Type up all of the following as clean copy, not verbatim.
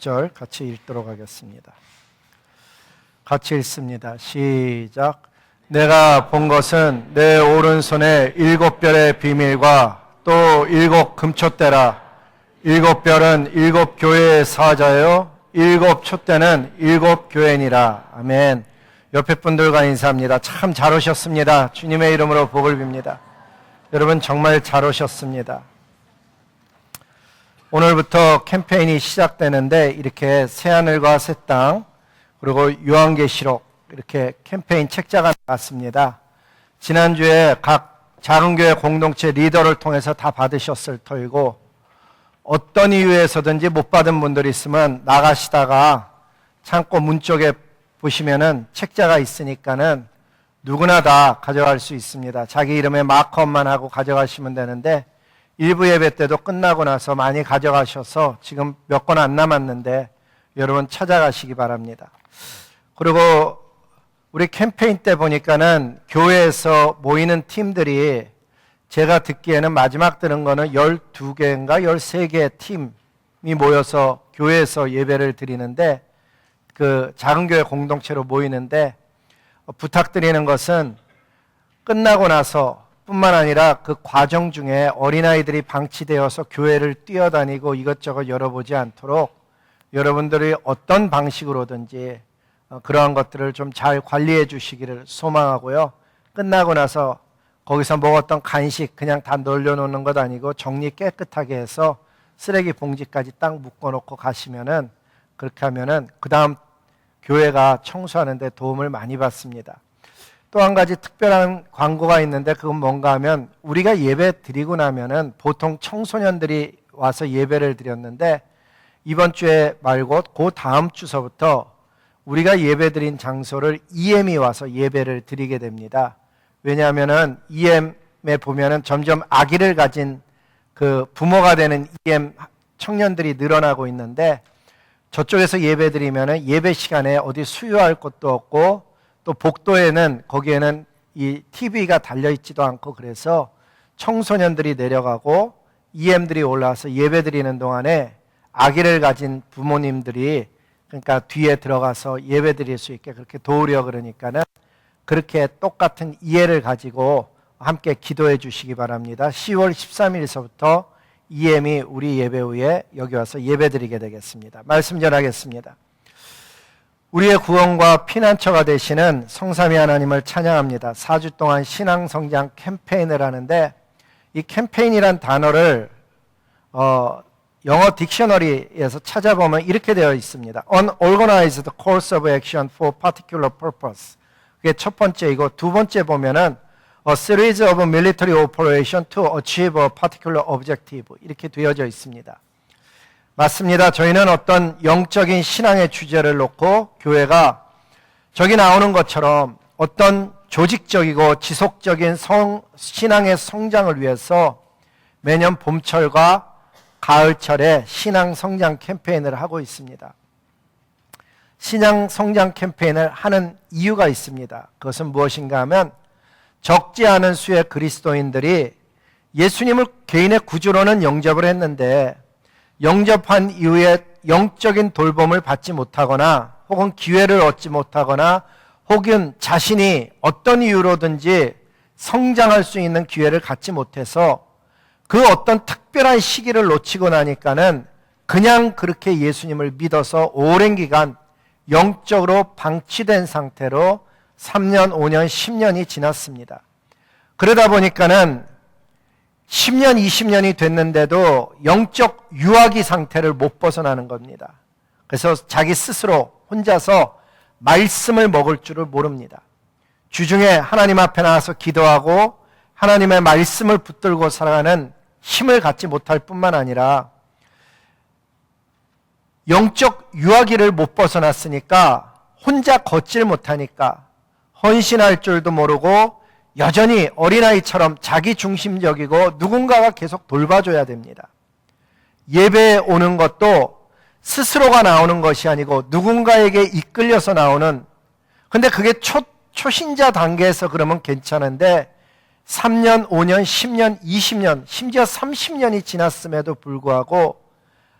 10절 같이 읽도록 하겠습니다. 같이 읽습니다. 시작. 내가 본 것은 내 오른손에 7별의 비밀과 또 7 금촛대라. 7별은 7 교회의 사자요 7 촛대는 7 교회니라. 아멘. 옆에 분들과 인사합니다. 참 잘 오셨습니다. 주님의 이름으로 복을 빕니다. 여러분 정말 잘 오셨습니다. 오늘부터 캠페인이 시작되는데 이렇게 새하늘과 새 땅 그리고 요한계시록 이렇게 캠페인 책자가 나왔습니다. 지난주에 각 작은교회 공동체 리더를 통해서 다 받으셨을 터이고 어떤 이유에서든지 못 받은 분들이 있으면 나가시다가 창고 문 쪽에 보시면은 책자가 있으니까는 누구나 다 가져갈 수 있습니다. 자기 이름에 마크업만 하고 가져가시면 되는데 일부 예배 때도 끝나고 나서 많이 가져가셔서 지금 몇 권 안 남았는데 여러분 찾아가시기 바랍니다. 그리고 우리 캠페인 때 보니까는 교회에서 모이는 팀들이 제가 듣기에는 마지막 들은 거는 12개인가 13개의 팀이 모여서 교회에서 예배를 드리는데 그 작은 교회 공동체로 모이는데 부탁드리는 것은 끝나고 나서 뿐만 아니라 그 과정 중에 어린아이들이 방치되어서 교회를 뛰어다니고 이것저것 열어보지 않도록 여러분들이 어떤 방식으로든지 그러한 것들을 좀 잘 관리해 주시기를 소망하고요. 끝나고 나서 거기서 먹었던 간식 그냥 다 널려놓는 것 아니고 정리 깨끗하게 해서 쓰레기 봉지까지 딱 묶어놓고 가시면은 그렇게 하면은 그 다음 교회가 청소하는 데 도움을 많이 받습니다. 또 한 가지 특별한 광고가 있는데 그건 뭔가 하면 우리가 예배 드리고 나면은 보통 청소년들이 와서 예배를 드렸는데 이번 주에 말고 그 다음 주서부터 우리가 예배 드린 장소를 EM이 와서 예배를 드리게 됩니다. 왜냐하면은 EM에 보면은 점점 아기를 가진 그 부모가 되는 EM 청년들이 늘어나고 있는데 저쪽에서 예배 드리면은 예배 시간에 어디 수유할 곳도 없고 또 복도에는 거기에는 이 TV가 달려있지도 않고 그래서 청소년들이 내려가고 EM들이 올라와서 예배 드리는 동안에 아기를 가진 부모님들이 그러니까 뒤에 들어가서 예배 드릴 수 있게 그렇게 도우려 그러니까는 그렇게 똑같은 이해를 가지고 함께 기도해 주시기 바랍니다. 10월 13일서부터 EM이 우리 예배 후에 여기 와서 예배 드리게 되겠습니다. 말씀 전하겠습니다. 우리의 구원과 피난처가 되시는 성삼위 하나님을 찬양합니다. 4주 동안 신앙성장 캠페인을 하는데 이 캠페인이란 단어를 영어 딕셔너리에서 찾아보면 이렇게 되어 있습니다. Unorganized course of action for particular purpose. 그게 첫 번째이고 두 번째 보면은 A series of military operation to achieve a particular objective. 이렇게 되어져 있습니다. 맞습니다. 저희는 어떤 영적인 신앙의 주제를 놓고 교회가 저기 나오는 것처럼 어떤 조직적이고 지속적인 신앙의 성장을 위해서 매년 봄철과 가을철에 신앙 성장 캠페인을 하고 있습니다. 신앙 성장 캠페인을 하는 이유가 있습니다. 그것은 무엇인가 하면 적지 않은 수의 그리스도인들이 예수님을 개인의 구주로는 영접을 했는데 영접한 이후에 영적인 돌봄을 받지 못하거나 혹은 기회를 얻지 못하거나 혹은 자신이 어떤 이유로든지 성장할 수 있는 기회를 갖지 못해서 그 어떤 특별한 시기를 놓치고 나니까는 그냥 그렇게 예수님을 믿어서 오랜 기간 영적으로 방치된 상태로 3년, 5년, 10년이 지났습니다. 그러다 보니까는 10년, 20년이 됐는데도 영적 유아기 상태를 못 벗어나는 겁니다. 그래서 자기 스스로 혼자서 말씀을 먹을 줄을 모릅니다. 주중에 하나님 앞에 나와서 기도하고 하나님의 말씀을 붙들고 살아가는 힘을 갖지 못할 뿐만 아니라 영적 유아기를 못 벗어났으니까 혼자 걷질 못하니까 헌신할 줄도 모르고 여전히 어린아이처럼 자기중심적이고 누군가가 계속 돌봐줘야 됩니다. 예배에 오는 것도 스스로가 나오는 것이 아니고 누군가에게 이끌려서 나오는, 근데 그게 초신자 단계에서 그러면 괜찮은데 3년, 5년, 10년, 20년, 심지어 30년이 지났음에도 불구하고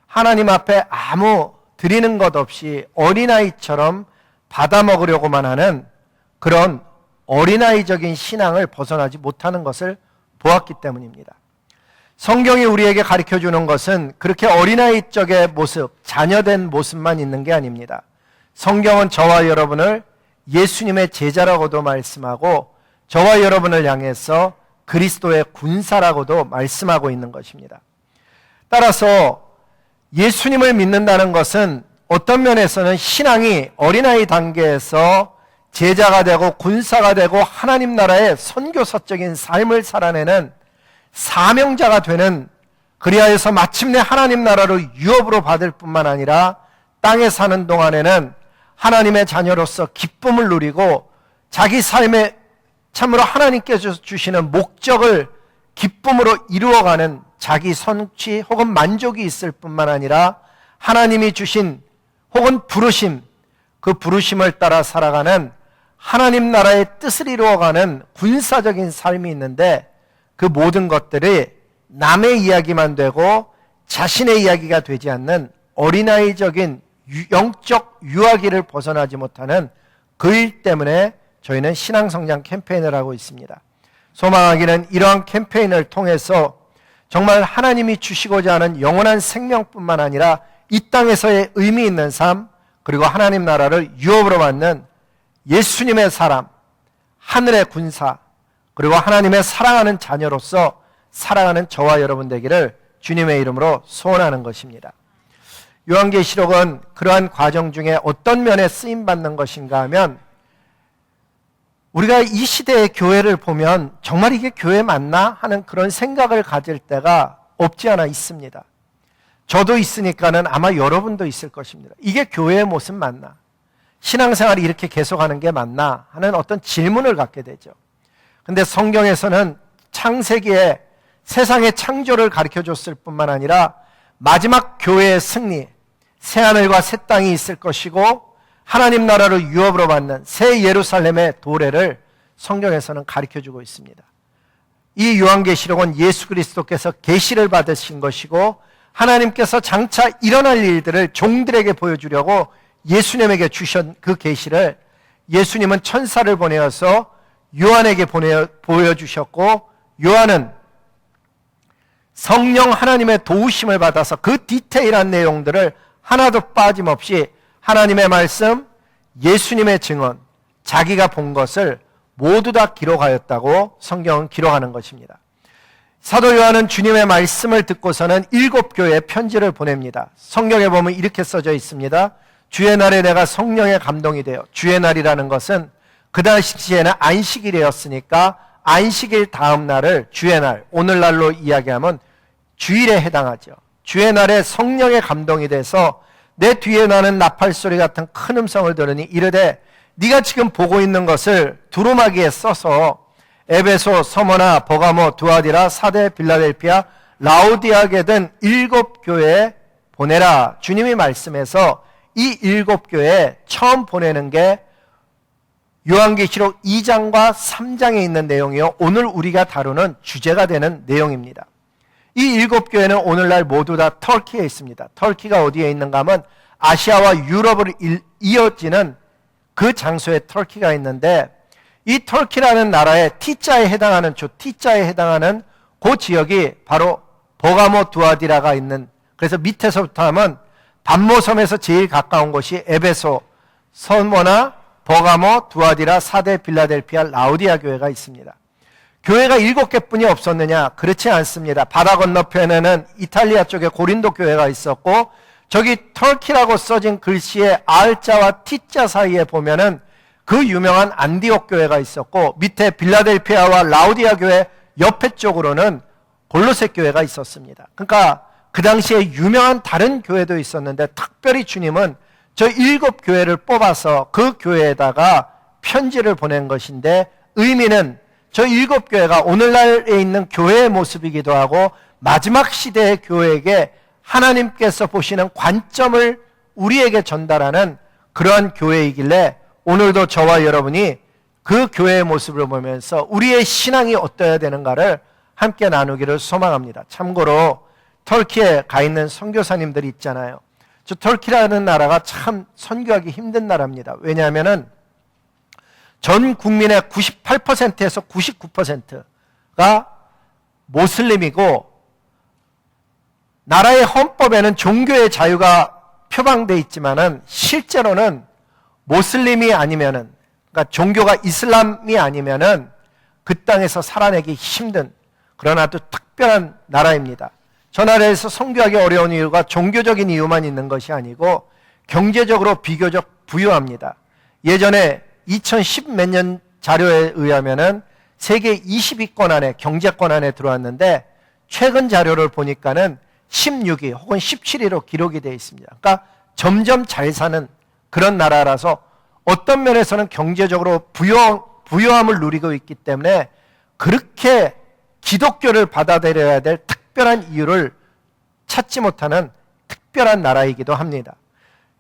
하나님 앞에 아무 드리는 것 없이 어린아이처럼 받아먹으려고만 하는 그런 어린아이적인 신앙을 벗어나지 못하는 것을 보았기 때문입니다. 성경이 우리에게 가르쳐주는 것은 그렇게 어린아이 쪽의 모습, 자녀된 모습만 있는 게 아닙니다. 성경은 저와 여러분을 예수님의 제자라고도 말씀하고 저와 여러분을 향해서 그리스도의 군사라고도 말씀하고 있는 것입니다. 따라서 예수님을 믿는다는 것은 어떤 면에서는 신앙이 어린아이 단계에서 제자가 되고 군사가 되고 하나님 나라의 선교사적인 삶을 살아내는 사명자가 되는, 그리하여서 마침내 하나님 나라를 유업으로 받을 뿐만 아니라 땅에 사는 동안에는 하나님의 자녀로서 기쁨을 누리고 자기 삶에 참으로 하나님께서 주시는 목적을 기쁨으로 이루어가는 자기 성취 혹은 만족이 있을 뿐만 아니라 하나님이 주신 혹은 부르심, 그 부르심을 따라 살아가는 하나님 나라의 뜻을 이루어가는 군사적인 삶이 있는데, 그 모든 것들이 남의 이야기만 되고 자신의 이야기가 되지 않는 어린아이적인 영적 유아기를 벗어나지 못하는 그 일 때문에 저희는 신앙성장 캠페인을 하고 있습니다. 소망하기는 이러한 캠페인을 통해서 정말 하나님이 주시고자 하는 영원한 생명뿐만 아니라 이 땅에서의 의미 있는 삶, 그리고 하나님 나라를 유업으로 받는 예수님의 사람, 하늘의 군사, 그리고 하나님의 사랑하는 자녀로서 살아가는 저와 여러분 되기를 주님의 이름으로 소원하는 것입니다. 요한계시록은 그러한 과정 중에 어떤 면에 쓰임받는 것인가 하면, 우리가 이 시대의 교회를 보면 정말 이게 교회 맞나 하는 그런 생각을 가질 때가 없지 않아 있습니다. 저도 있으니까는 아마 여러분도 있을 것입니다. 이게 교회의 모습 맞나? 신앙생활이 이렇게 계속하는 게 맞나? 하는 어떤 질문을 갖게 되죠. 근데 성경에서는 창세기에 세상의 창조를 가르쳐줬을 뿐만 아니라 마지막 교회의 승리, 새하늘과 새 땅이 있을 것이고 하나님 나라를 유업으로 받는 새 예루살렘의 도래를 성경에서는 가르쳐주고 있습니다. 이 요한계시록은 예수 그리스도께서 계시를 받으신 것이고 하나님께서 장차 일어날 일들을 종들에게 보여주려고 예수님에게 주신 그 계시를 예수님은 천사를 보내어서 요한에게 보여주셨고, 요한은 성령 하나님의 도우심을 받아서 그 디테일한 내용들을 하나도 빠짐없이 하나님의 말씀, 예수님의 증언, 자기가 본 것을 모두 다 기록하였다고 성경은 기록하는 것입니다. 사도 요한은 주님의 말씀을 듣고서는 7교회에 편지를 보냅니다. 성경에 보면 이렇게 써져 있습니다. 주의 날에 내가 성령의 감동이 되어, 주의 날이라는 것은 그 당시에는 안식일이었으니까 안식일 다음 날을 주의 날, 오늘날로 이야기하면 주일에 해당하죠. 주의 날에 성령의 감동이 돼서 내 뒤에 나는 나팔소리 같은 큰 음성을 들으니 이르되 네가 지금 보고 있는 것을 두루마기에 써서 에베소, 서머나, 버가모, 두아디라, 사데, 빌라델피아, 라오디아게 든 7교회에 보내라. 주님이 말씀해서 이 7교회에 처음 보내는 게 요한계시록 2장과 3장에 있는 내용이요, 오늘 우리가 다루는 주제가 되는 내용입니다. 이 7교회는 오늘날 모두 다 터키에 있습니다. 터키가 어디에 있는가 하면 아시아와 유럽을 이어지는 그 장소에 터키가 있는데, 이 터키라는 나라의 T자에 해당하는 T자에 해당하는 그 지역이 바로 버가모 두아디라가 있는, 그래서 밑에서부터 하면 반모섬에서 제일 가까운 곳이 에베소, 서머나, 버가모, 두아디라, 사데, 빌라델피아, 라오디아 교회가 있습니다. 교회가 7개뿐이 없었느냐? 그렇지 않습니다. 바다 건너편에는 이탈리아 쪽에 고린도 교회가 있었고, 저기 터키라고 써진 글씨의 R자와 T자 사이에 보면은 그 유명한 안디옥 교회가 있었고, 밑에 빌라델피아와 라오디아 교회 옆에 쪽으로는 골로새 교회가 있었습니다. 그러니까 그 당시에 유명한 다른 교회도 있었는데, 특별히 주님은 저 7교회를 뽑아서 그 교회에다가 편지를 보낸 것인데, 의미는 저 7교회가 오늘날에 있는 교회의 모습이기도 하고 마지막 시대의 교회에게 하나님께서 보시는 관점을 우리에게 전달하는 그러한 교회이길래, 오늘도 저와 여러분이 그 교회의 모습을 보면서 우리의 신앙이 어떠해야 되는가를 함께 나누기를 소망합니다. 참고로 터키에 가 있는 선교사님들이 있잖아요. 저 터키라는 나라가 참 선교하기 힘든 나라입니다. 왜냐하면은 전 국민의 98%에서 99%가 모슬림이고, 나라의 헌법에는 종교의 자유가 표방되어 있지만은 실제로는 모슬림이 아니면은, 그러니까 종교가 이슬람이 아니면은 그 땅에서 살아내기 힘든, 그러나 또 특별한 나라입니다. 저 나라에서 선교하기 어려운 이유가 종교적인 이유만 있는 것이 아니고 경제적으로 비교적 부유합니다. 예전에 2010 몇 년 자료에 의하면은 세계 20위권 안에, 경제권 안에 들어왔는데 최근 자료를 보니까는 16위 혹은 17위로 기록이 되어 있습니다. 그러니까 점점 잘 사는 그런 나라라서 어떤 면에서는 경제적으로 부유함을 누리고 있기 때문에 그렇게 기독교를 받아들여야 될 특별한 이유를 찾지 못하는 특별한 나라이기도 합니다.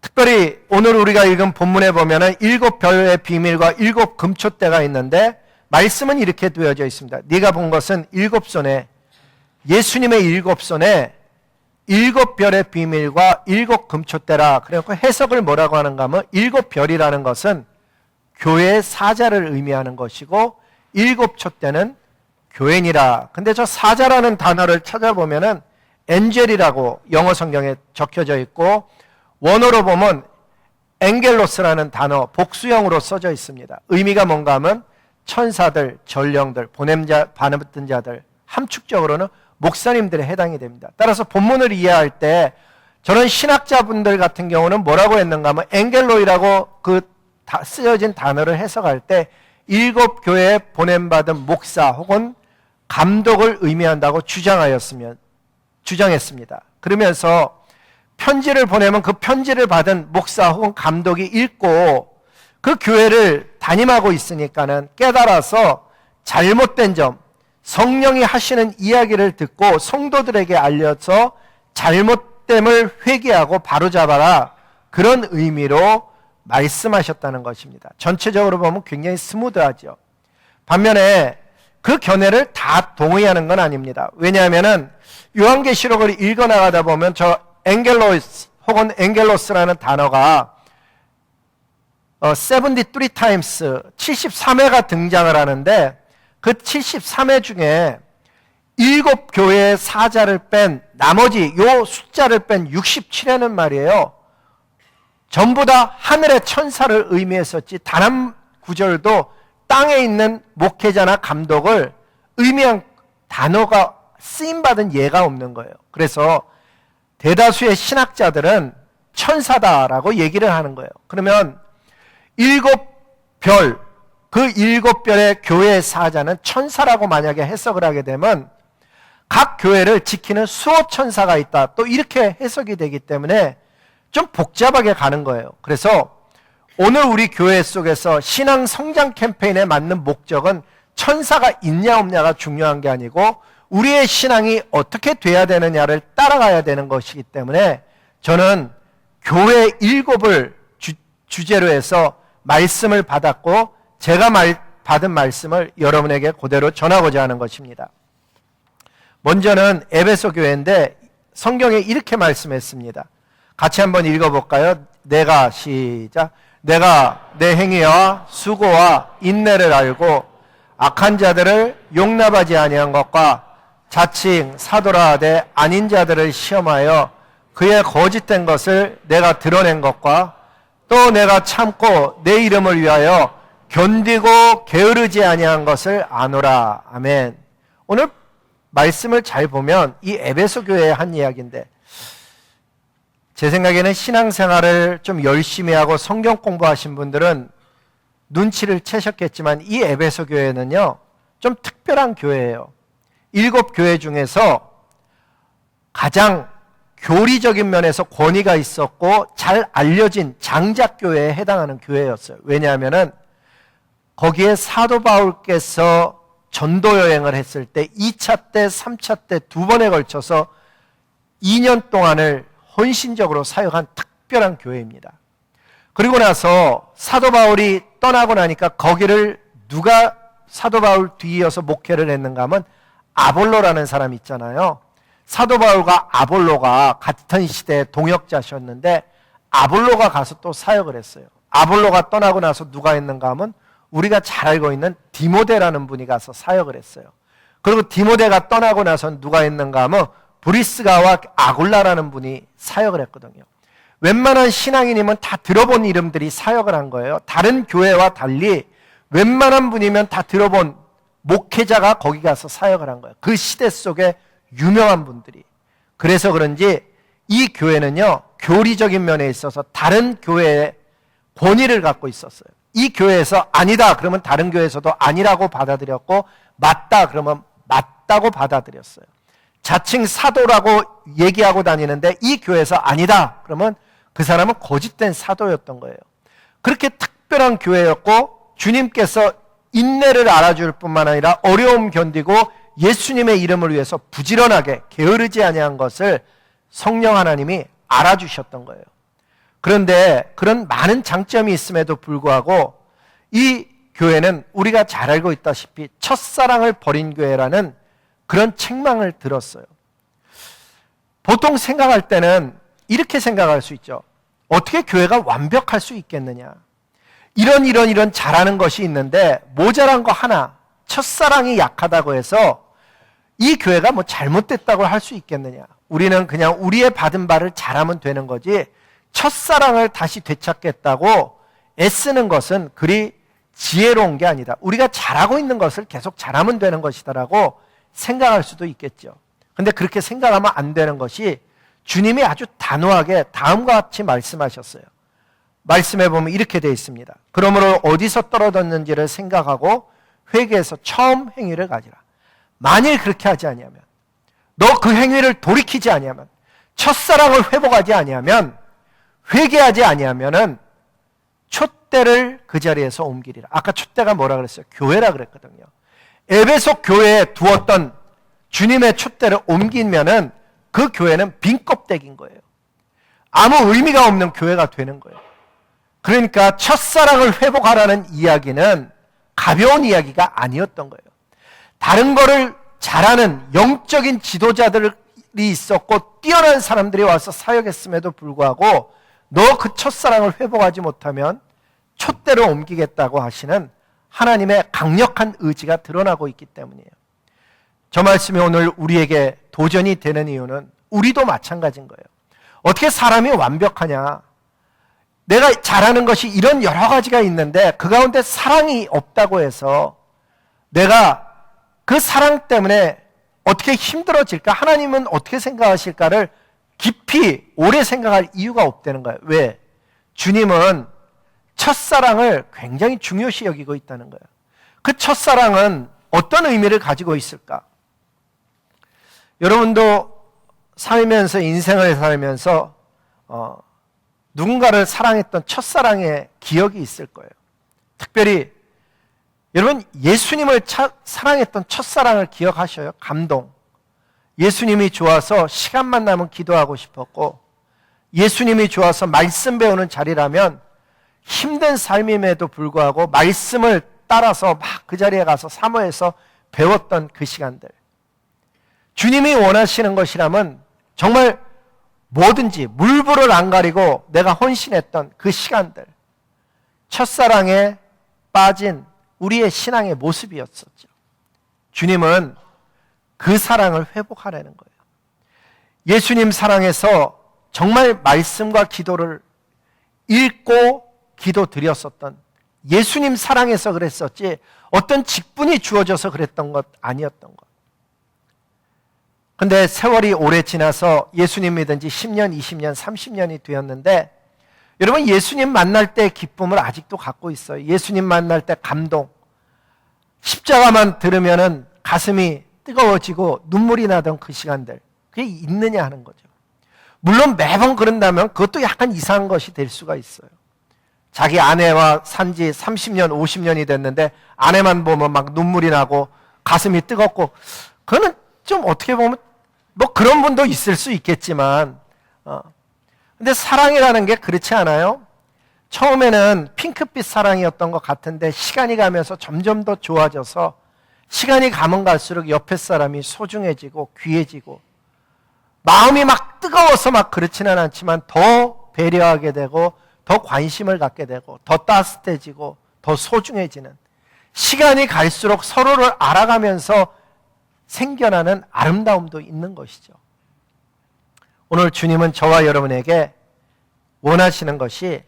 특별히 오늘 우리가 읽은 본문에 보면은 7별의 비밀과 7 금초대가 있는데 말씀은 이렇게 되어져 있습니다. 네가 본 것은 7손에, 예수님의 7손에 7별의 비밀과 7 금초대라. 그래서 해석을 뭐라고 하는가 하면 7별이라는 것은 교회의 사자를 의미하는 것이고 7 촛대는 교회니라. 근데 저 사자라는 단어를 찾아보면은 엔젤이라고 영어 성경에 적혀져 있고, 원어로 보면 엥겔로스라는 단어 복수형으로 써져 있습니다. 의미가 뭔가 하면 천사들, 전령들, 받은 자들, 함축적으로는 목사님들에 해당이 됩니다. 따라서 본문을 이해할 때 저는 신학자분들 같은 경우는 뭐라고 했는가 하면 엥겔로이라고 그 쓰여진 단어를 해석할 때 7 교회에 보냄받은 목사 혹은 감독을 의미한다고 주장했습니다. 그러면서 편지를 보내면 그 편지를 받은 목사 혹은 감독이 읽고 그 교회를 담임하고 있으니까는 깨달아서 잘못된 점, 성령이 하시는 이야기를 듣고 성도들에게 알려서 잘못됨을 회개하고 바로잡아라, 그런 의미로 말씀하셨다는 것입니다. 전체적으로 보면 굉장히 스무드하죠. 반면에 그 견해를 다 동의하는 건 아닙니다. 왜냐하면은 요한계시록을 읽어나가다 보면 저 엥겔로스 혹은 엥겔로스라는 단어가 73 times 73회가 등장을 하는데 그 73회 중에 7 교회의 사자를 뺀 나머지 요 숫자를 뺀 67회는 말이에요, 전부 다 하늘의 천사를 의미했었지 단 한 구절도 땅에 있는 목회자나 감독을 의미한 단어가 쓰임받은 예가 없는 거예요. 그래서 대다수의 신학자들은 천사다라고 얘기를 하는 거예요. 그러면 7별, 그 7별의 교회의 사자는 천사라고 만약에 해석을 하게 되면 각 교회를 지키는 수호 천사가 있다, 또 이렇게 해석이 되기 때문에 좀 복잡하게 가는 거예요. 그래서 오늘 우리 교회 속에서 신앙 성장 캠페인에 맞는 목적은 천사가 있냐 없냐가 중요한 게 아니고 우리의 신앙이 어떻게 돼야 되느냐를 따라가야 되는 것이기 때문에 저는 교회 7을 주제로 해서 말씀을 받았고 제가 받은 말씀을 여러분에게 그대로 전하고자 하는 것입니다. 먼저는 에베소 교회인데 성경에 이렇게 말씀했습니다. 같이 한번 읽어볼까요? 시작. 내가 내 행위와 수고와 인내를 알고 악한 자들을 용납하지 아니한 것과 자칭 사도라 하되 아닌 자들을 시험하여 그의 거짓된 것을 내가 드러낸 것과 또 내가 참고 내 이름을 위하여 견디고 게으르지 아니한 것을 아노라. 아멘. 오늘 말씀을 잘 보면 이 에베소 교회의 한 이야기인데, 제 생각에는 신앙생활을 좀 열심히 하고 성경 공부하신 분들은 눈치를 채셨겠지만 이 에베소 교회는요 좀 특별한 교회예요. 7 교회 중에서 가장 교리적인 면에서 권위가 있었고 잘 알려진 장작교회에 해당하는 교회였어요. 왜냐하면은 거기에 사도 바울께서 전도 여행을 했을 때 2차 때 3차 때 2번에 걸쳐서 2년 동안을 헌신적으로 사역한 특별한 교회입니다. 그리고 나서 사도 바울이 떠나고 나니까 거기를 누가 사도 바울 뒤이어서 목회를 했는가 하면 아볼로라는 사람이 있잖아요. 사도 바울과 아볼로가 같은 시대의 동역자셨는데 아볼로가 가서 또 사역을 했어요. 아볼로가 떠나고 나서 누가 있는가 하면 우리가 잘 알고 있는 디모데라는 분이 가서 사역을 했어요. 그리고 디모데가 떠나고 나서 누가 있는가 하면 브리스가와 아굴라라는 분이 사역을 했거든요. 웬만한 신앙인이면 다 들어본 이름들이 사역을 한 거예요. 다른 교회와 달리 웬만한 분이면 다 들어본 목회자가 거기 가서 사역을 한 거예요. 그 시대 속에 유명한 분들이. 그래서 그런지 이 교회는요, 교리적인 면에 있어서 다른 교회의 권위를 갖고 있었어요. 이 교회에서 아니다 그러면 다른 교회에서도 아니라고 받아들였고, 맞다 그러면 맞다고 받아들였어요. 자칭 사도라고 얘기하고 다니는데 이 교회에서 아니다 그러면 그 사람은 거짓된 사도였던 거예요. 그렇게 특별한 교회였고, 주님께서 인내를 알아줄 뿐만 아니라 어려움 견디고 예수님의 이름을 위해서 부지런하게 게으르지 아니한 것을 성령 하나님이 알아주셨던 거예요. 그런데 그런 많은 장점이 있음에도 불구하고 이 교회는 우리가 잘 알고 있다시피 첫사랑을 버린 교회라는 그런 책망을 들었어요. 보통 생각할 때는 이렇게 생각할 수 있죠. 어떻게 교회가 완벽할 수 있겠느냐. 이런 잘하는 것이 있는데 모자란 거 하나, 첫사랑이 약하다고 해서 이 교회가 뭐 잘못됐다고 할 수 있겠느냐. 우리는 그냥 우리의 받은 바를 잘하면 되는 거지 첫사랑을 다시 되찾겠다고 애쓰는 것은 그리 지혜로운 게 아니다. 우리가 잘하고 있는 것을 계속 잘하면 되는 것이다라고 생각할 수도 있겠죠. 근데 그렇게 생각하면 안 되는 것이 주님이 아주 단호하게 다음과 같이 말씀하셨어요. 말씀해 보면 이렇게 되어 있습니다. 그러므로 어디서 떨어졌는지를 생각하고 회개해서 처음 행위를 가지라. 만일 그렇게 하지 아니하면, 너 그 행위를 돌이키지 아니하면, 첫사랑을 회복하지 아니하면, 회개하지 아니하면은 촛대를 그 자리에서 옮기리라. 아까 촛대가 뭐라 그랬어요? 교회라 그랬거든요. 에베소 교회에 두었던 주님의 촛대를 옮기면은 그 교회는 빈 껍데기인 거예요. 아무 의미가 없는 교회가 되는 거예요. 그러니까 첫사랑을 회복하라는 이야기는 가벼운 이야기가 아니었던 거예요. 다른 거를 잘하는 영적인 지도자들이 있었고 뛰어난 사람들이 와서 사역했음에도 불구하고 너 그 첫사랑을 회복하지 못하면 촛대를 옮기겠다고 하시는 하나님의 강력한 의지가 드러나고 있기 때문이에요. 저 말씀이 오늘 우리에게 도전이 되는 이유는 우리도 마찬가지인 거예요. 어떻게 사람이 완벽하냐? 내가 잘하는 것이 이런 여러 가지가 있는데 그 가운데 사랑이 없다고 해서 내가 그 사랑 때문에 어떻게 힘들어질까? 하나님은 어떻게 생각하실까를 깊이 오래 생각할 이유가 없다는 거예요. 왜? 주님은 첫사랑을 굉장히 중요시 여기고 있다는 거예요. 그 첫사랑은 어떤 의미를 가지고 있을까? 여러분도 살면서, 인생을 살면서 누군가를 사랑했던 첫사랑의 기억이 있을 거예요. 특별히 여러분 예수님을 사랑했던 첫사랑을 기억하셔요? 감동. 예수님이 좋아서 시간만 나면 기도하고 싶었고, 예수님이 좋아서 말씀 배우는 자리라면 힘든 삶임에도 불구하고 말씀을 따라서 막 그 자리에 가서 사모해서 배웠던 그 시간들. 주님이 원하시는 것이라면 정말 뭐든지 물불을 안 가리고 내가 헌신했던 그 시간들, 첫사랑에 빠진 우리의 신앙의 모습이었었죠. 주님은 그 사랑을 회복하라는 거예요. 예수님 사랑에서 정말 말씀과 기도를 읽고 기도 드렸었던, 예수님 사랑해서 그랬었지 어떤 직분이 주어져서 그랬던 것 아니었던 것. 근데 세월이 오래 지나서 예수님 믿은 지 10년, 20년, 30년이 되었는데 여러분 예수님 만날 때 기쁨을 아직도 갖고 있어요. 예수님 만날 때 감동. 십자가만 들으면은 가슴이 뜨거워지고 눈물이 나던 그 시간들, 그게 있느냐 하는 거죠. 물론 매번 그런다면 그것도 약간 이상한 것이 될 수가 있어요. 자기 아내와 산지 30년, 50년이 됐는데 아내만 보면 막 눈물이 나고 가슴이 뜨겁고, 그거는 좀 어떻게 보면 뭐 그런 분도 있을 수 있겠지만, 근데 사랑이라는 게 그렇지 않아요? 처음에는 핑크빛 사랑이었던 것 같은데 시간이 가면서 점점 더 좋아져서 시간이 가면 갈수록 옆에 사람이 소중해지고 귀해지고, 마음이 막 뜨거워서 막 그렇지는 않지만 더 배려하게 되고 더 관심을 갖게 되고 더 따뜻해지고 더 소중해지는, 시간이 갈수록 서로를 알아가면서 생겨나는 아름다움도 있는 것이죠. 오늘 주님은 저와 여러분에게 원하시는 것이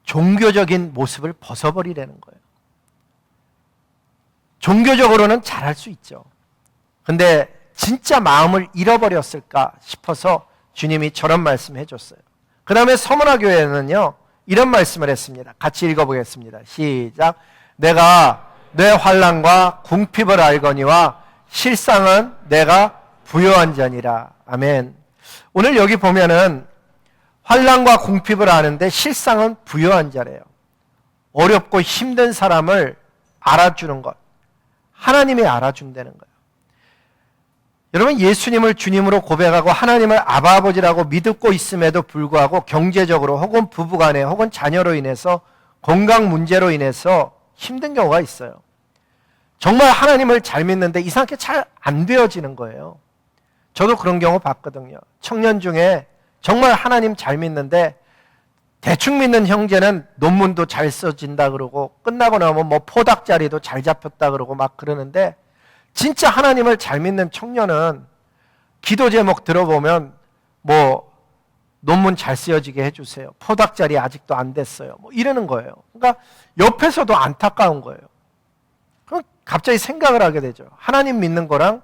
종교적인 모습을 벗어버리라는 거예요. 종교적으로는 잘할 수 있죠. 근데 진짜 마음을 잃어버렸을까 싶어서 주님이 저런 말씀을 해줬어요. 그 다음에 서문화 교회는요, 이런 말씀을 했습니다. 같이 읽어보겠습니다. 시작. 내가 내 환난과 궁핍을 알거니와 실상은 내가 부요한 자니라. 아멘. 오늘 여기 보면은 환난과 궁핍을 아는데 실상은 부요한 자래요. 어렵고 힘든 사람을 알아주는 것, 하나님이 알아준다는 거예요. 여러분, 예수님을 주님으로 고백하고 하나님을 아버지라고 믿고 있음에도 불구하고 경제적으로 혹은 부부간에 혹은 자녀로 인해서 건강 문제로 인해서 힘든 경우가 있어요. 정말 하나님을 잘 믿는데 이상하게 잘 안 되어지는 거예요. 저도 그런 경우 봤거든요. 청년 중에 정말 하나님 잘 믿는데 대충 믿는 형제는 논문도 잘 써진다 그러고 끝나고 나면 뭐 포닥자리도 잘 잡혔다 그러고 막 그러는데, 진짜 하나님을 잘 믿는 청년은 기도 제목 들어보면 뭐 논문 잘 쓰여지게 해주세요, 포닥자리 아직도 안 됐어요, 뭐 이러는 거예요. 그러니까 옆에서도 안타까운 거예요. 그럼 갑자기 생각을 하게 되죠. 하나님 믿는 거랑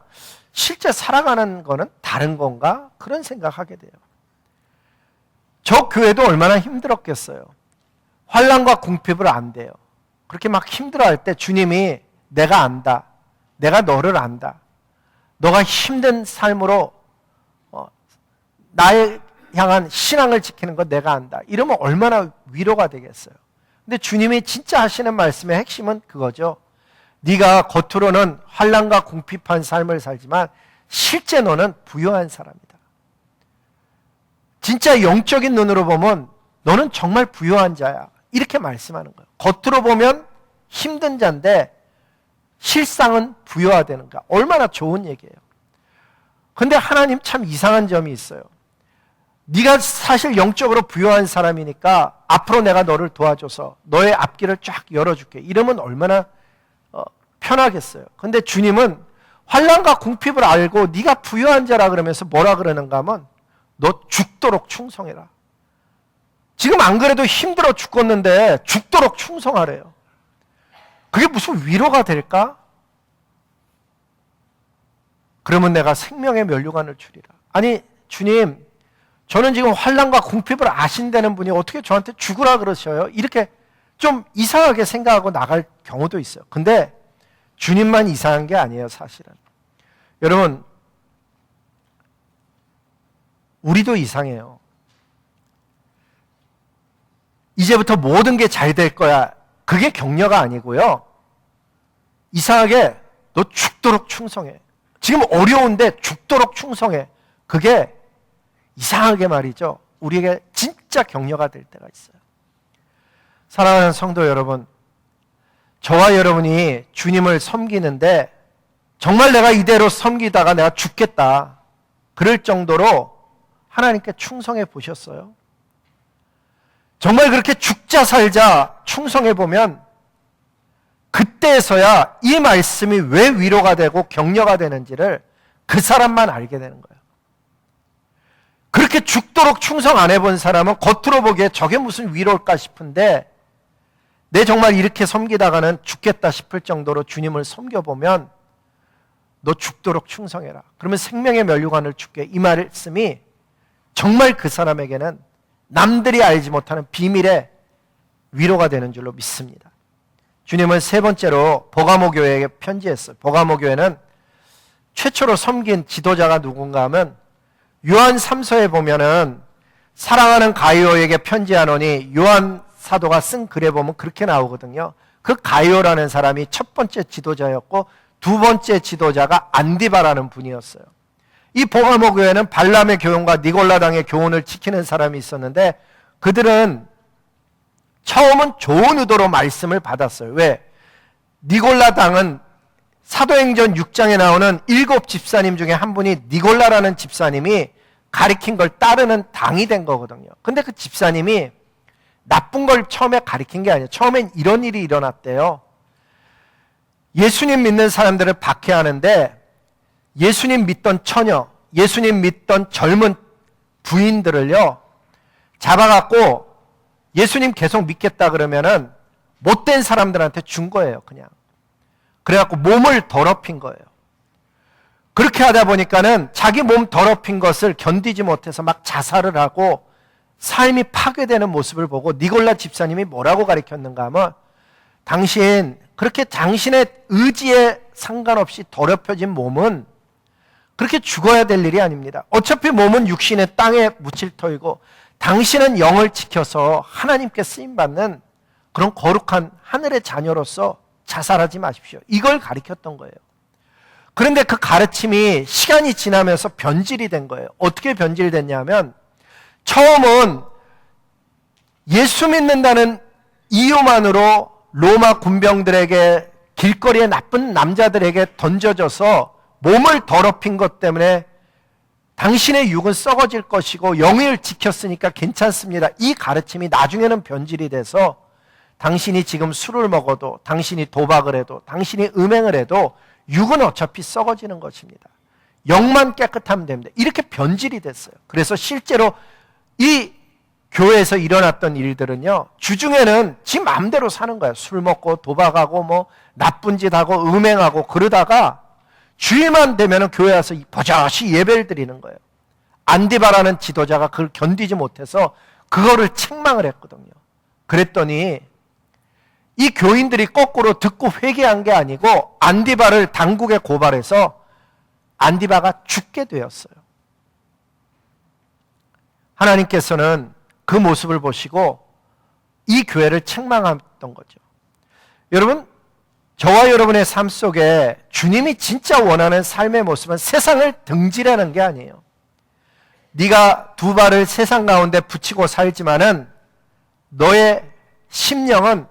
실제 살아가는 거는 다른 건가? 그런 생각하게 돼요. 저 교회도 얼마나 힘들었겠어요. 환난과 궁핍을 안 돼요. 그렇게 막 힘들어할 때 주님이 내가 안다, 내가 너를 안다, 너가 힘든 삶으로 나의 향한 신앙을 지키는 거 내가 안다, 이러면 얼마나 위로가 되겠어요. 근데 주님이 진짜 하시는 말씀의 핵심은 그거죠. 네가 겉으로는 환난과 궁핍한 삶을 살지만 실제 너는 부요한 사람이다. 진짜 영적인 눈으로 보면 너는 정말 부요한 자야, 이렇게 말씀하는 거예요. 겉으로 보면 힘든 자인데 실상은 부요하다는가, 얼마나 좋은 얘기예요. 근데 하나님 참 이상한 점이 있어요. 네가 사실 영적으로 부요한 사람이니까 앞으로 내가 너를 도와줘서 너의 앞길을 쫙 열어줄게, 이러면 얼마나 편하겠어요. 근데 주님은 환난과 궁핍을 알고 네가 부요한 자라 그러면서 뭐라 그러는가 하면 너 죽도록 충성해라. 지금 안 그래도 힘들어 죽겠는데 죽도록 충성하래요. 그게 무슨 위로가 될까? 그러면 내가 생명의 면류관을 주리라. 아니 주님, 저는 지금 환난과 궁핍을 아신다는 분이 어떻게 저한테 죽으라 그러셔요? 이렇게 좀 이상하게 생각하고 나갈 경우도 있어요. 근데 주님만 이상한 게 아니에요, 사실은. 여러분, 우리도 이상해요. 이제부터 모든 게 잘 될 거야, 그게 격려가 아니고요. 이상하게 너 죽도록 충성해. 지금 어려운데 죽도록 충성해. 그게 이상하게 말이죠, 우리에게 진짜 격려가 될 때가 있어요. 사랑하는 성도 여러분, 저와 여러분이 주님을 섬기는데 정말 내가 이대로 섬기다가 내가 죽겠다, 그럴 정도로 하나님께 충성해 보셨어요? 정말 그렇게 죽자 살자 충성해 보면 그때서야 이 말씀이 왜 위로가 되고 격려가 되는지를 그 사람만 알게 되는 거예요. 그렇게 죽도록 충성 안 해본 사람은 겉으로 보기에 저게 무슨 위로일까 싶은데, 내 정말 이렇게 섬기다가는 죽겠다 싶을 정도로 주님을 섬겨보면 너 죽도록 충성해라, 그러면 생명의 면류관을 줄게, 이 말씀이 정말 그 사람에게는 남들이 알지 못하는 비밀의 위로가 되는 줄로 믿습니다. 주님은 세 번째로 버가모 교회에게 편지했어요. 버가모 교회는 최초로 섬긴 지도자가 누군가 하면 요한 3서에 보면은 사랑하는 가이오에게 편지하노니, 요한 사도가 쓴 글에 보면 그렇게 나오거든요. 그 가이오라는 사람이 첫 번째 지도자였고 두 번째 지도자가 안디바라는 분이었어요. 이 버가모 교회는 발람의 교훈과 니골라당의 교훈을 지키는 사람이 있었는데, 그들은 처음은 좋은 의도로 말씀을 받았어요. 왜? 니골라당은 사도행전 6장에 나오는 7 집사님 중에 한 분이 니골라라는 집사님이 가리킨 걸 따르는 당이 된 거거든요. 근데 그 집사님이 나쁜 걸 처음에 가리킨 게 아니에요. 처음엔 이런 일이 일어났대요. 예수님 믿는 사람들을 박해하는데 예수님 믿던 처녀, 예수님 믿던 젊은 부인들을요 잡아갖고 예수님 계속 믿겠다 그러면은 못된 사람들한테 준 거예요. 그냥 그래갖고 몸을 더럽힌 거예요. 그렇게 하다 보니까는 자기 몸 더럽힌 것을 견디지 못해서 막 자살을 하고 삶이 파괴되는 모습을 보고 니골라 집사님이 뭐라고 가르쳤는가 하면, 당신 그렇게 당신의 의지에 상관없이 더럽혀진 몸은 그렇게 죽어야 될 일이 아닙니다. 어차피 몸은 육신의 땅에 묻힐 터이고 당신은 영을 지켜서 하나님께 쓰임받는 그런 거룩한 하늘의 자녀로서 자살하지 마십시오. 이걸 가르쳤던 거예요. 그런데 그 가르침이 시간이 지나면서 변질이 된 거예요. 어떻게 변질됐냐면, 처음은 예수 믿는다는 이유만으로 로마 군병들에게, 길거리에 나쁜 남자들에게 던져져서 몸을 더럽힌 것 때문에 당신의 육은 썩어질 것이고 영을 지켰으니까 괜찮습니다. 이 가르침이 나중에는 변질이 돼서 당신이 지금 술을 먹어도, 당신이 도박을 해도, 당신이 음행을 해도 육은 어차피 썩어지는 것입니다. 영만 깨끗하면 됩니다. 이렇게 변질이 됐어요. 그래서 실제로 이 교회에서 일어났던 일들은요, 주중에는 지 마음대로 사는 거예요. 술 먹고 도박하고 뭐 나쁜 짓 하고 음행하고 그러다가 주일만 되면 교회 와서 버젓이 예배를 드리는 거예요. 안디바라는 지도자가 그걸 견디지 못해서 그거를 책망을 했거든요. 그랬더니 이 교인들이 거꾸로 듣고 회개한 게 아니고 안디바를 당국에 고발해서 안디바가 죽게 되었어요. 하나님께서는 그 모습을 보시고 이 교회를 책망했던 거죠. 여러분, 저와 여러분의 삶 속에 주님이 진짜 원하는 삶의 모습은 세상을 등지라는 게 아니에요. 네가 두 발을 세상 가운데 붙이고 살지만은 너의 심령은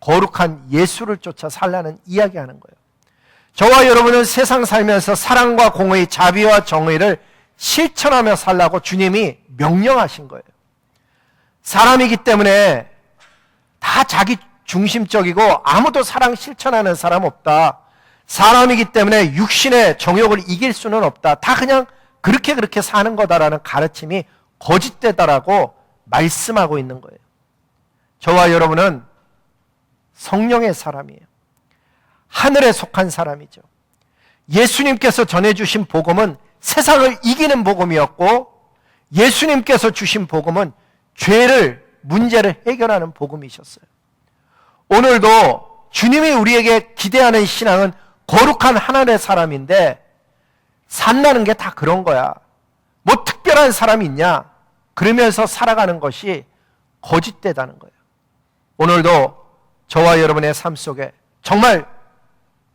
거룩한 예수를 쫓아 살라는 이야기하는 거예요. 저와 여러분은 세상 살면서 사랑과 공의, 자비와 정의를 실천하며 살라고 주님이 명령하신 거예요. 사람이기 때문에 다 자기 중심적이고 아무도 사랑 실천하는 사람 없다. 사람이기 때문에 육신의 정욕을 이길 수는 없다. 다 그냥 그렇게 사는 거다라는 가르침이 거짓되다라고 말씀하고 있는 거예요. 저와 여러분은 성령의 사람이에요. 하늘에 속한 사람이죠. 예수님께서 전해주신 복음은 세상을 이기는 복음이었고, 예수님께서 주신 복음은 죄를, 문제를 해결하는 복음이셨어요. 오늘도 주님이 우리에게 기대하는 신앙은 거룩한 하나님의 사람인데, 산다는 게 다 그런 거야. 뭐 특별한 사람이 있냐? 그러면서 살아가는 것이 거짓되다는 거예요. 오늘도 저와 여러분의 삶 속에 정말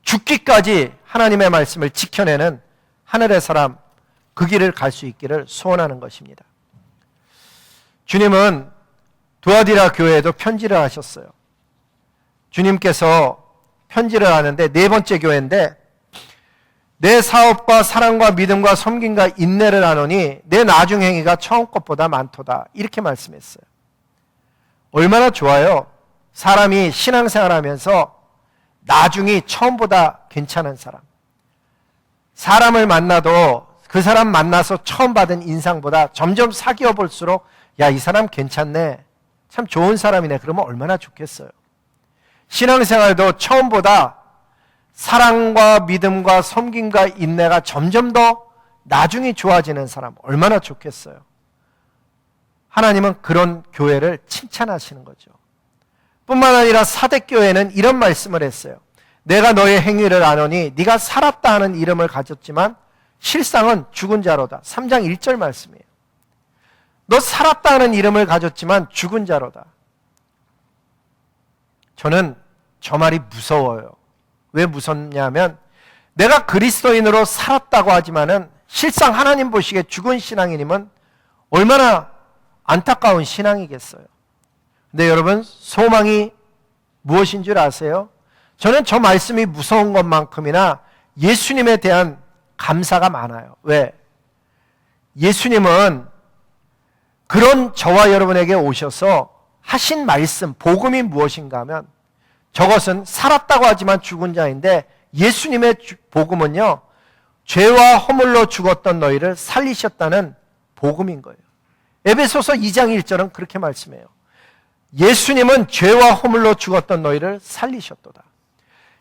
죽기까지 하나님의 말씀을 지켜내는 하늘의 사람, 그 길을 갈 수 있기를 소원하는 것입니다. 주님은 두아디라 교회에도 편지를 하셨어요. 주님께서 편지를 하는데, 네 번째 교회인데, 내 사업과 사랑과 믿음과 섬김과 인내를 하노니 내 나중 행위가 처음 것보다 많도다. 이렇게 말씀했어요. 얼마나 좋아요. 사람이 신앙생활하면서 나중이 처음보다 괜찮은 사람. 사람을 만나도 그 사람 만나서 처음 받은 인상보다 점점 사귀어 볼수록, 야, 이 사람 괜찮네, 참 좋은 사람이네, 그러면 얼마나 좋겠어요. 신앙생활도 처음보다 사랑과 믿음과 섬김과 인내가 점점 더 나중이 좋아지는 사람, 얼마나 좋겠어요. 하나님은 그런 교회를 칭찬하시는 거죠. 뿐만 아니라 사대교회는 이런 말씀을 했어요. 내가 너의 행위를 아노니 네가 살았다 하는 이름을 가졌지만 실상은 죽은 자로다. 3장 1절 말씀이에요. 너 살았다 하는 이름을 가졌지만 죽은 자로다. 저는 저 말이 무서워요. 왜 무섭냐면, 내가 그리스도인으로 살았다고 하지만은 실상 하나님 보시기에 죽은 신앙인이면 얼마나 안타까운 신앙이겠어요. 근데 여러분, 소망이 무엇인 줄 아세요? 저는 저 말씀이 무서운 것만큼이나 예수님에 대한 감사가 많아요. 왜? 예수님은 그런 저와 여러분에게 오셔서 하신 말씀, 복음이 무엇인가 하면 저것은 살았다고 하지만 죽은 자인데 예수님의 복음은요, 죄와 허물로 죽었던 너희를 살리셨다는 복음인 거예요. 에베소서 2장 1절은 그렇게 말씀해요. 예수님은 죄와 허물로 죽었던 너희를 살리셨도다.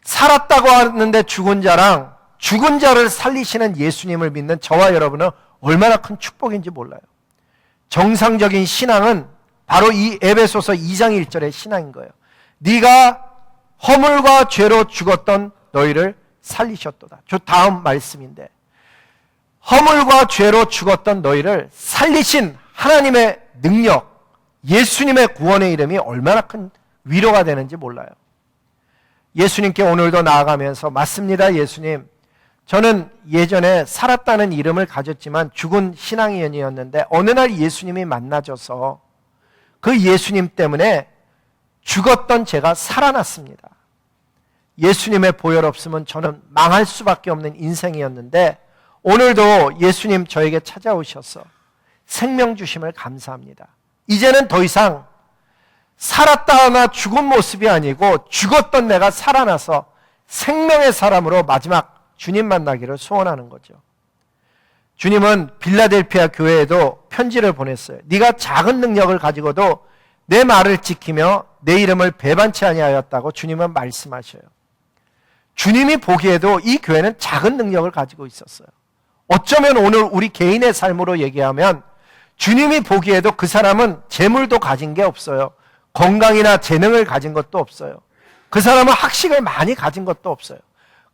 살았다고 하는데 죽은 자랑 죽은 자를 살리시는 예수님을 믿는 저와 여러분은 얼마나 큰 축복인지 몰라요. 정상적인 신앙은 바로 이 에베소서 2장 1절의 신앙인 거예요. 네가 허물과 죄로 죽었던 너희를 살리셨도다. 저 다음 말씀인데, 허물과 죄로 죽었던 너희를 살리신 하나님의 능력, 예수님의 구원의 이름이 얼마나 큰 위로가 되는지 몰라요. 예수님께 오늘도 나아가면서, 맞습니다 예수님, 저는 예전에 살았다는 이름을 가졌지만 죽은 신앙인이었는데 어느 날 예수님이 만나줘서 그 예수님 때문에 죽었던 제가 살아났습니다. 예수님의 보혈 없으면 저는 망할 수밖에 없는 인생이었는데 오늘도 예수님 저에게 찾아오셔서 생명 주심을 감사합니다. 이제는 더 이상 살았다나 죽은 모습이 아니고 죽었던 내가 살아나서 생명의 사람으로 마지막 주님 만나기를 소원하는 거죠. 주님은 빌라델피아 교회에도 편지를 보냈어요. 네가 작은 능력을 가지고도 내 말을 지키며 내 이름을 배반치 아니하였다고 주님은 말씀하셔요. 주님이 보기에도 이 교회는 작은 능력을 가지고 있었어요. 어쩌면 오늘 우리 개인의 삶으로 얘기하면 주님이 보기에도 그 사람은 재물도 가진 게 없어요. 건강이나 재능을 가진 것도 없어요. 그 사람은 학식을 많이 가진 것도 없어요.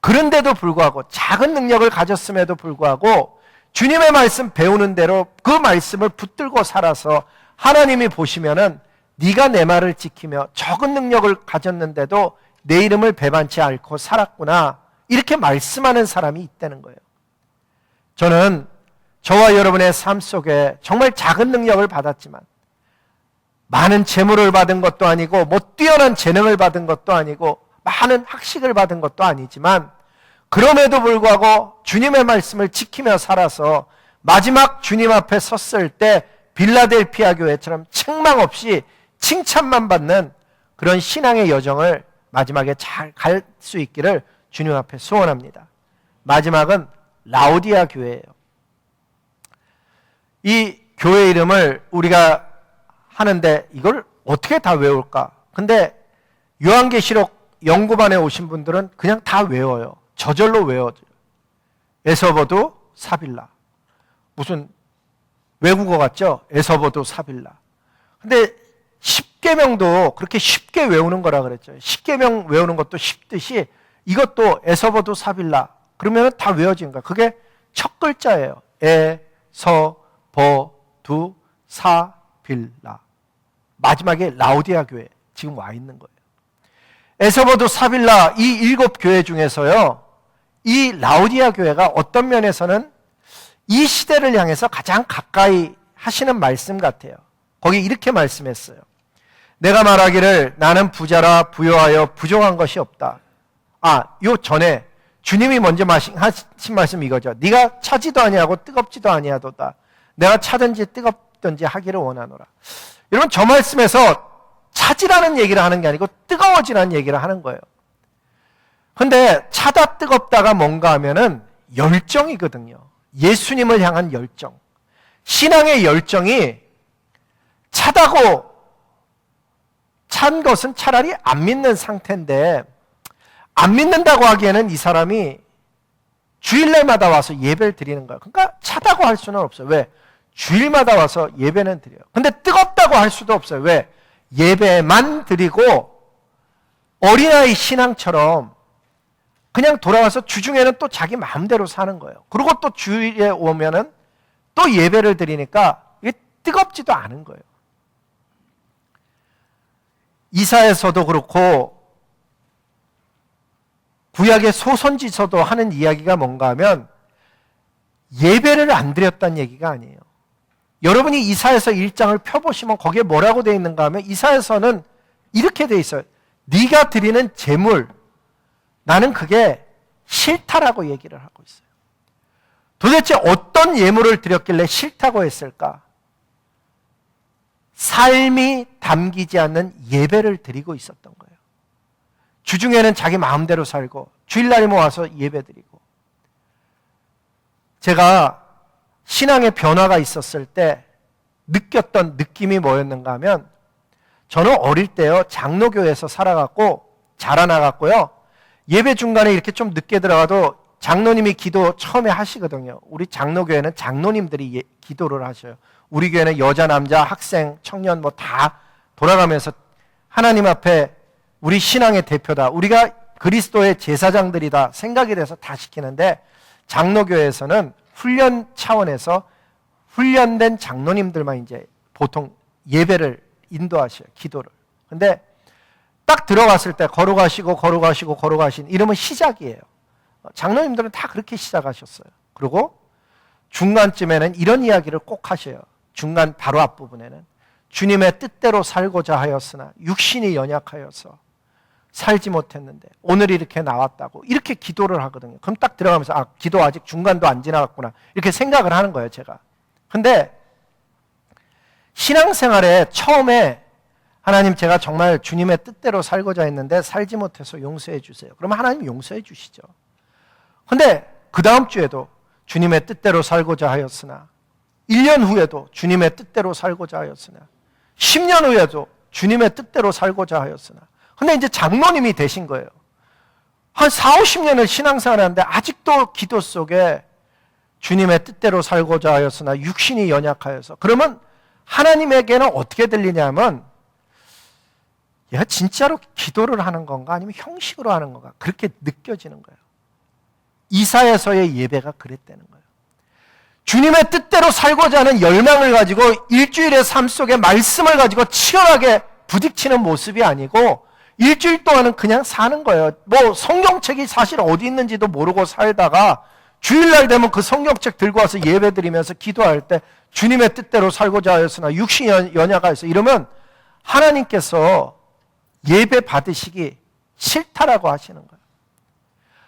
그런데도 불구하고 작은 능력을 가졌음에도 불구하고 주님의 말씀 배우는 대로 그 말씀을 붙들고 살아서 하나님이 보시면은 네가 내 말을 지키며 적은 능력을 가졌는데도 내 이름을 배반치 않고 살았구나, 이렇게 말씀하는 사람이 있다는 거예요. 저는 저와 여러분의 삶 속에 정말 작은 능력을 받았지만 많은 재물을 받은 것도 아니고 뭐 뛰어난 재능을 받은 것도 아니고 많은 학식을 받은 것도 아니지만 그럼에도 불구하고 주님의 말씀을 지키며 살아서 마지막 주님 앞에 섰을 때 빌라델피아 교회처럼 책망 없이 칭찬만 받는 그런 신앙의 여정을 마지막에 잘 갈 수 있기를 주님 앞에 소원합니다. 마지막은 라오디아 교회예요. 이 교회 이름을 우리가 하는데 이걸 어떻게 다 외울까? 근데 요한계시록 연구반에 오신 분들은 그냥 다 외워요. 저절로 외워져요. 에서버도 사빌라. 무슨 외국어 같죠? 에서버도 사빌라. 근데 10계명도 그렇게 쉽게 외우는 거라 그랬죠. 10계명 외우는 것도 쉽듯이 이것도 에서버도 사빌라. 그러면 다 외워진 거야. 그게 첫 글자예요. 에서버도 사빌라. 마지막에 라오디아 교회 지금 와 있는 거예요. 에서버도 사빌라, 이 7교회 중에서요, 이 라오디아 교회가 어떤 면에서는 이 시대를 향해서 가장 가까이 하시는 말씀 같아요. 거기 이렇게 말씀했어요. 내가 말하기를 나는 부자라 부요하여 부족한 것이 없다. 요 전에 주님이 먼저 하신 말씀 이거죠. 네가 차지도 아니하고 뜨겁지도 아니하도다. 내가 차든지 뜨겁든지 하기를 원하노라. 여러분, 저 말씀에서 차지라는 얘기를 하는 게 아니고 뜨거워지라는 얘기를 하는 거예요. 근데 차다 뜨겁다가 뭔가 하면은 열정이거든요. 예수님을 향한 열정. 신앙의 열정이 차다고 찬 것은 차라리 안 믿는 상태인데, 안 믿는다고 하기에는 이 사람이 주일날마다 와서 예배를 드리는 거예요. 그러니까 차다고 할 수는 없어요. 왜? 주일마다 와서 예배는 드려요. 근데 뜨겁다고 할 수도 없어요. 왜? 예배만 드리고 어린아이 신앙처럼 그냥 돌아와서 주중에는 또 자기 마음대로 사는 거예요. 그리고 또 주일에 오면은 또 예배를 드리니까 이게 뜨겁지도 않은 거예요. 이사에서도 그렇고 구약의 소선지서도 하는 이야기가 뭔가 하면 예배를 안 드렸다는 얘기가 아니에요. 여러분이 이사에서 1장을 펴보시면 거기에 뭐라고 되어 있는가 하면 이사에서는 이렇게 되어 있어요. 네가 드리는 제물, 나는 그게 싫다라고 얘기를 하고 있어요. 도대체 어떤 예물을 드렸길래 싫다고 했을까? 삶이 담기지 않는 예배를 드리고 있었던 거예요. 주중에는 자기 마음대로 살고 주일날이면 와서 예배 드리고. 제가 신앙의 변화가 있었을 때 느꼈던 느낌이 뭐였는가 하면, 저는 어릴 때요 장로교에서 살아갔고 자라나갔고요, 예배 중간에 이렇게 좀 늦게 들어가도 장로님이 기도 처음에 하시거든요. 우리 장로교회는 장로님들이 기도를 하셔요. 우리 교회는 여자, 남자, 학생, 청년 뭐 다 돌아가면서 하나님 앞에 우리 신앙의 대표다, 우리가 그리스도의 제사장들이다 생각이 돼서 다 시키는데, 장로교회에서는 훈련 차원에서 훈련된 장로님들만 이제 보통 예배를 인도하셔요, 기도를. 근데 딱 들어갔을 때 걸어가시고 이러면 시작이에요. 장로님들은 다 그렇게 시작하셨어요. 그리고 중간쯤에는 이런 이야기를 꼭 하셔요. 중간 바로 앞부분에는 주님의 뜻대로 살고자 하였으나 육신이 연약하여서 살지 못했는데 오늘 이렇게 나왔다고 이렇게 기도를 하거든요. 그럼 딱 들어가면서 기도 아직 중간도 안 지나갔구나 이렇게 생각을 하는 거예요, 제가. 근데 신앙생활에 처음에 하나님, 제가 정말 주님의 뜻대로 살고자 했는데 살지 못해서 용서해 주세요. 그러면 하나님 용서해 주시죠. 근데 그 다음 주에도 주님의 뜻대로 살고자 하였으나, 1년 후에도 주님의 뜻대로 살고자 하였으나, 10년 후에도 주님의 뜻대로 살고자 하였으나. 근데 이제 장로님이 되신 거예요. 한 4, 50년을 신앙생활 하는데 아직도 기도 속에 주님의 뜻대로 살고자 하였으나 육신이 연약하여서. 그러면 하나님에게는 어떻게 들리냐면, 얘가 진짜로 기도를 하는 건가 아니면 형식으로 하는 건가, 그렇게 느껴지는 거예요. 이사야서의 예배가 그랬다는 거예요. 주님의 뜻대로 살고자 하는 열망을 가지고 일주일의 삶 속에 말씀을 가지고 치열하게 부딪히는 모습이 아니고, 일주일 동안은 그냥 사는 거예요. 뭐 성경책이 사실 어디 있는지도 모르고 살다가 주일날 되면 그 성경책 들고 와서 예배 드리면서 기도할 때 주님의 뜻대로 살고자 하였으나 육신이 연약하여서, 이러면 하나님께서 예배 받으시기 싫다라고 하시는 거예요.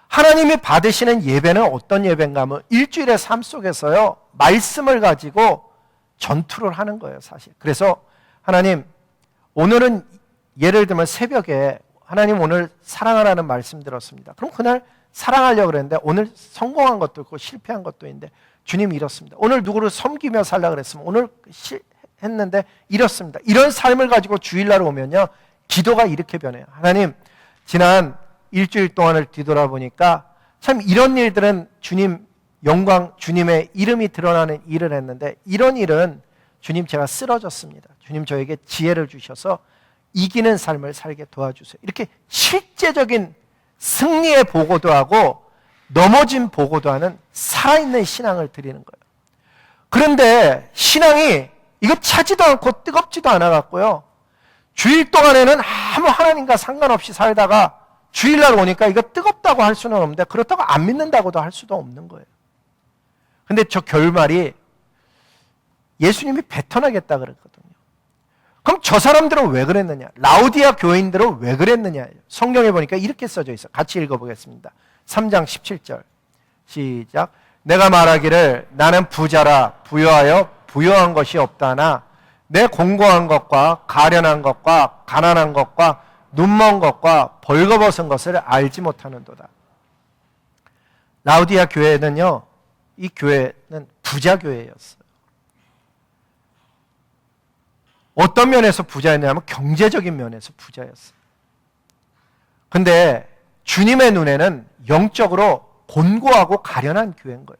하나님이 받으시는 예배는 어떤 예배인가 하면 일주일의 삶 속에서요 말씀을 가지고 전투를 하는 거예요, 사실. 그래서 하나님, 오늘은 예를 들면 새벽에 하나님 오늘 사랑하라는 말씀 들었습니다. 그럼 그날 사랑하려고 그랬는데 오늘 성공한 것도 있고 실패한 것도 있는데 주님 이렇습니다. 오늘 누구를 섬기며 살려고 그랬으면 오늘 했는데 이렇습니다. 이런 삶을 가지고 주일날 오면요 기도가 이렇게 변해요. 하나님, 지난 일주일 동안을 뒤돌아보니까 참 이런 일들은 주님 영광, 주님의 이름이 드러나는 일을 했는데 이런 일은 주님 제가 쓰러졌습니다. 주님 저에게 지혜를 주셔서 이기는 삶을 살게 도와주세요. 이렇게 실제적인 승리의 보고도 하고 넘어진 보고도 하는 살아있는 신앙을 드리는 거예요. 그런데 신앙이 이거 차지도 않고 뜨겁지도 않아 갖고요, 주일 동안에는 아무 하나님과 상관없이 살다가 주일날 오니까 이거 뜨겁다고 할 수는 없는데 그렇다고 안 믿는다고도 할 수도 없는 거예요. 근데 저 결말이 예수님이 뱉어나겠다 그랬거든요. 그럼 저 사람들은 왜 그랬느냐? 라우디아 교인들은 왜 그랬느냐? 성경에 보니까 이렇게 써져 있어요. 같이 읽어보겠습니다. 3장 17절 시작. 내가 말하기를 나는 부자라 부여하여 부여한 것이 없다나 내 공고한 것과 가련한 것과 가난한 것과 눈먼 것과 벌거벗은 것을 알지 못하는도다. 라우디아 교회는요, 이 교회는 부자 교회였어요. 어떤 면에서 부자였냐면 경제적인 면에서 부자였어요. 근데 주님의 눈에는 영적으로 곤고하고 가련한 교회인 거예요.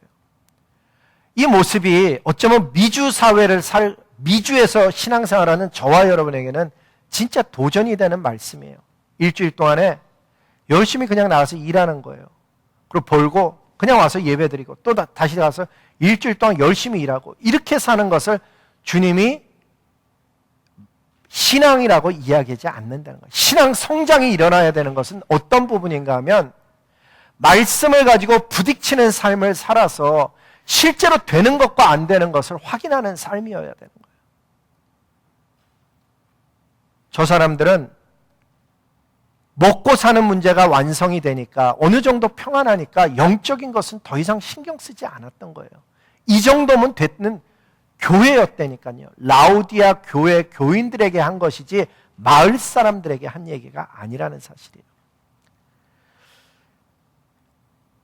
이 모습이 어쩌면 미주 사회를 미주에서 신앙생활하는 저와 여러분에게는 진짜 도전이 되는 말씀이에요. 일주일 동안에 열심히 그냥 나가서 일하는 거예요. 그리고 벌고 그냥 와서 예배드리고 또 다시 가서 일주일 동안 열심히 일하고 이렇게 사는 것을 주님이 신앙이라고 이야기하지 않는다는 거예요. 신앙 성장이 일어나야 되는 것은 어떤 부분인가 하면 말씀을 가지고 부딪히는 삶을 살아서 실제로 되는 것과 안 되는 것을 확인하는 삶이어야 되는 거예요. 저 사람들은 먹고 사는 문제가 완성이 되니까 어느 정도 평안하니까 영적인 것은 더 이상 신경 쓰지 않았던 거예요. 이 정도면 됐는 교회였다니까요. 라우디아 교회 교인들에게 한 것이지 마을 사람들에게 한 얘기가 아니라는 사실이에요.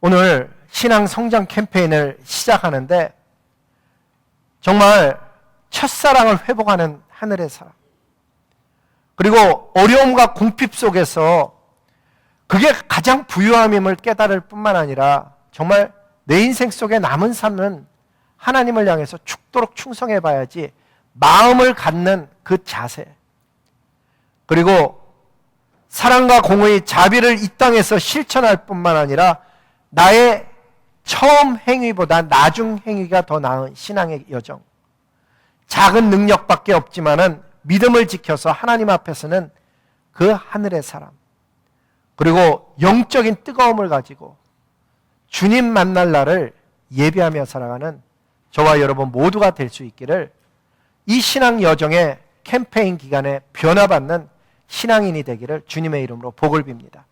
오늘 신앙 성장 캠페인을 시작하는데 정말 첫사랑을 회복하는 하늘의 사람, 그리고 어려움과 궁핍 속에서 그게 가장 부유함임을 깨달을 뿐만 아니라 정말 내 인생 속에 남은 삶은 하나님을 향해서 죽도록 충성해 봐야지 마음을 갖는 그 자세, 그리고 사랑과 공의, 자비를 이 땅에서 실천할 뿐만 아니라 나의 처음 행위보다 나중 행위가 더 나은 신앙의 여정, 작은 능력밖에 없지만은 믿음을 지켜서 하나님 앞에서는 그 하늘의 사람, 그리고 영적인 뜨거움을 가지고 주님 만날 날을 예비하며 살아가는 저와 여러분 모두가 될 수 있기를, 이 신앙 여정의 캠페인 기간에 변화받는 신앙인이 되기를 주님의 이름으로 복을 빕니다.